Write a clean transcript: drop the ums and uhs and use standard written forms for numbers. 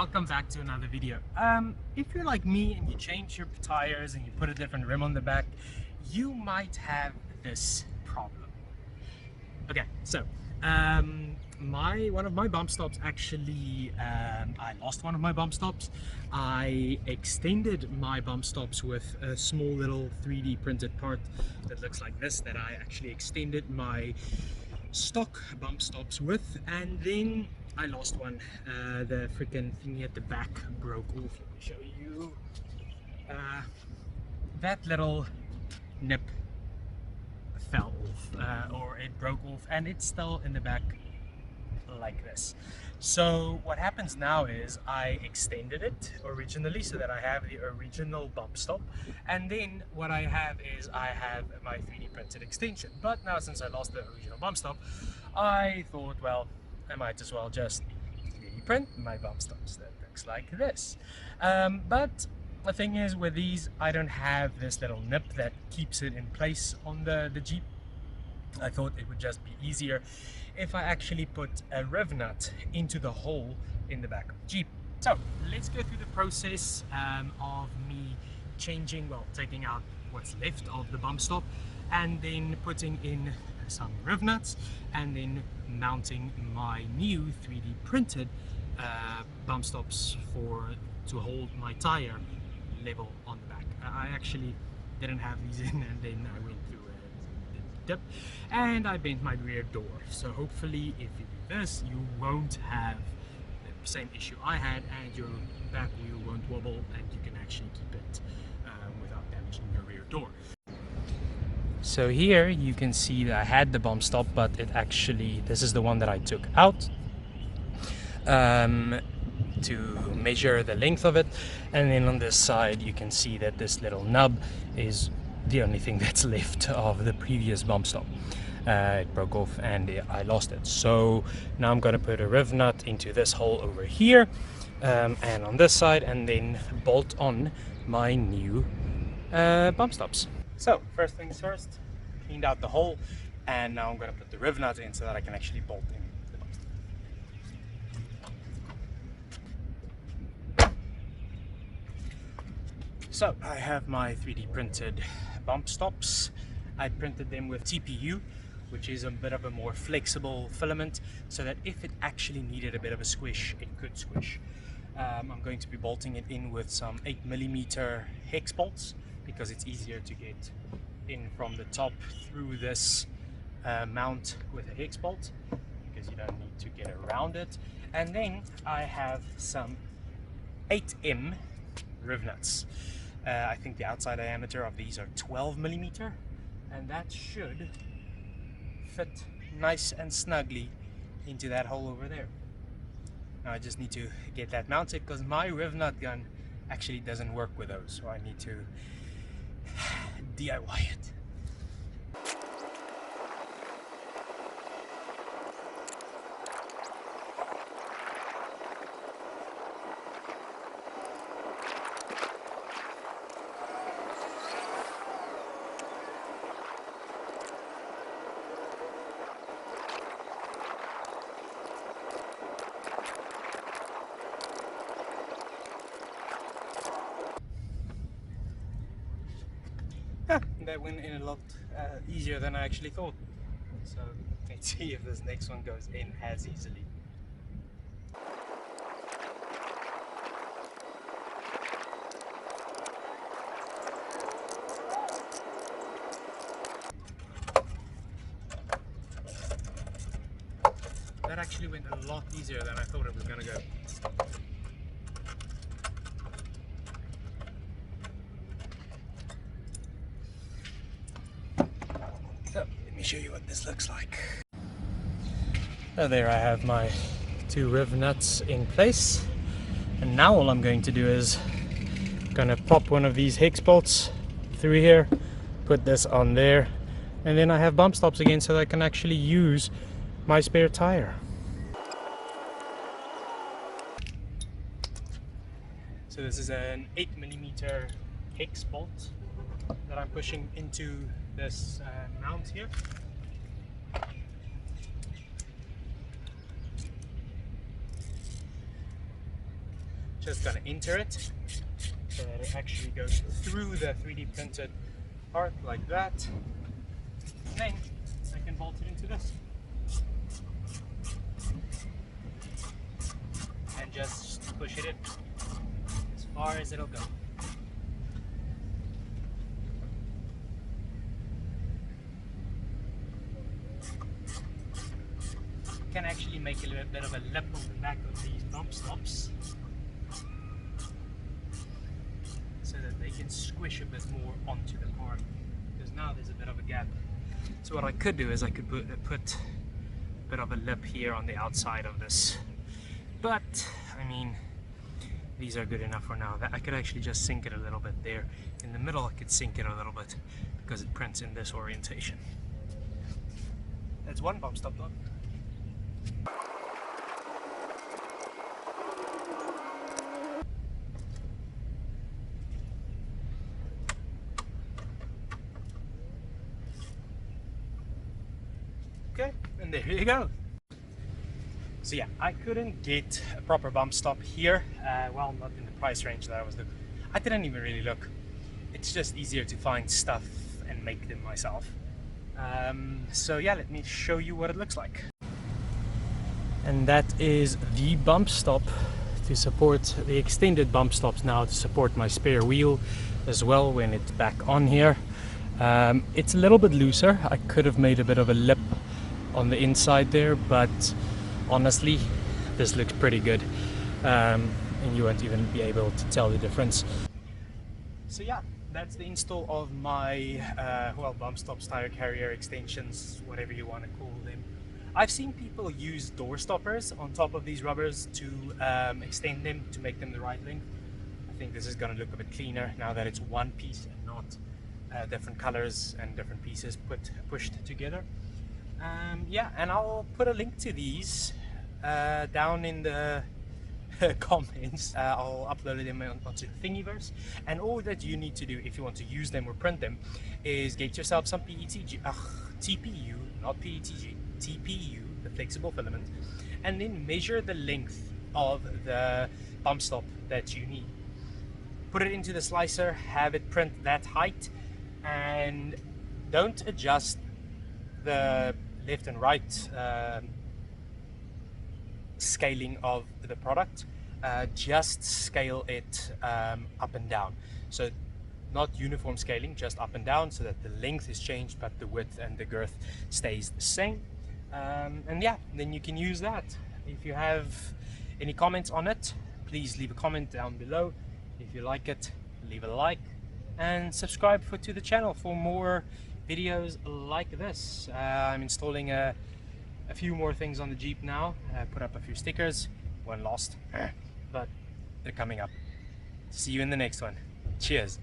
welcome back to another video. If you're like me and you change your tires and you put a different rim on the back, you might have this problem. Okay, so one of my bump stops actually, I lost one of my bump stops. I extended my bump stops with a small little 3D printed part that looks like this, that I actually extended my stock bump stops with, and then I lost one. The freaking thingy at the back broke off. Let me show you. That little nip fell off, or it broke off, and it's still in the back like this. So what happens now is I extended it originally so that I have the original bump stop, and then what I have is I have my 3D printed extension. But now, since I lost the original bump stop, I thought, well, I might as well just 3D print my bump stops that looks like this. But the thing is, with these, I don't have this little nip that keeps it in place on the Jeep. I thought it would just be easier if I actually put a Riv-Nut into the hole in the back of the Jeep. So let's go through the process of me taking out what's left of the bump stop, and then putting in some Riv-Nuts, and then mounting my new 3D printed bump stops to hold my tire level on the back. I actually didn't have these in, and then I went through a dip and I bent my rear door. So hopefully if you do this, you won't have the same issue I had, and your back wheel won't wobble, and you can actually keep it without damaging your rear door. So here you can see that I had the bump stop, but this is the one that I took out to measure the length of it, and then on this side you can see that this little nub is the only thing that's left of the previous bump stop. It broke off and I lost it. So now I'm going to put a Riv-Nut into this hole over here, and on this side, and then bolt on my new bump stops. So first things first, cleaned out the hole, and now I'm going to put the Riv-Nut in so that I can actually bolt in the bump stop. So I have my 3D printed bump stops. I printed them with TPU, which is a bit of a more flexible filament, so that if it actually needed a bit of a squish, it could squish. I'm going to be bolting it in with some 8mm hex bolts, because it's easier to get in from the top through this mount with a hex bolt, because you don't need to get around it. And then I have some 8M Riv-Nuts. I think the outside diameter of these are 12mm, and that should fit nice and snugly into that hole over there. Now I just need to get that mounted, because my Riv-Nut gun actually doesn't work with those, so I need to DIY it. That went in a lot easier than I actually thought. So let's see if this next one goes in as easily. That actually went a lot easier than I thought it was going to go. So let me show you what this looks like. So there I have my two Riv-Nuts in place, and now all I'm going to do is gonna pop one of these hex bolts through here, put this on there, and then I have bump stops again, so that I can actually use my spare tire. So this is an 8mm hex bolt that I'm pushing into this mount here. Just gonna enter it so that it actually goes through the 3D printed part like that. And then I can bolt it into this. And just push it in as far as it'll go. Can actually make a little bit of a lip on the back of these bump stops so that they can squish a bit more onto the car, because now there's a bit of a gap. So what I could do is I could put a bit of a lip here on the outside of this, but I mean, these are good enough for now. That I could actually just sink it a little bit there in the middle. I could sink it a little bit because it prints in this orientation. That's one bump stop done. Okay, and there you go. So yeah, I couldn't get a proper bump stop here. Well, not in the price range that I was looking. I didn't even really look. It's just easier to find stuff and make them myself. So yeah, let me show you what it looks like. And that is the bump stop to support the extended bump stops now to support my spare wheel as well when it's back on here. It's a little bit looser. I could have made a bit of a lip on the inside there, but honestly this looks pretty good, and you won't even be able to tell the difference. So yeah, that's the install of my well, bump stops, tire carrier extensions, whatever you want to call them. I've seen people use door stoppers on top of these rubbers to extend them to make them the right length. I think this is going to look a bit cleaner now that it's one piece and not different colors and different pieces pushed together. Yeah, and I'll put a link to these down in the comments. I'll upload them onto Thingiverse, and all that you need to do if you want to use them or print them is get yourself some TPU, not PETG, TPU, the flexible filament, and then measure the length of the bump stop that you need. Put it into the slicer, have it print that height, and don't adjust the left and right scaling of the product. Just scale it up and down, so not uniform scaling, just up and down, so that the length is changed but the width and the girth stays the same. And yeah, then you can use that. If you have any comments on it, please leave a comment down below. If you like it, leave a like and subscribe to the channel for more videos like this. I'm installing a few more things on the Jeep now. Put up a few stickers, one lost, but they're coming up. See you in the next one. Cheers.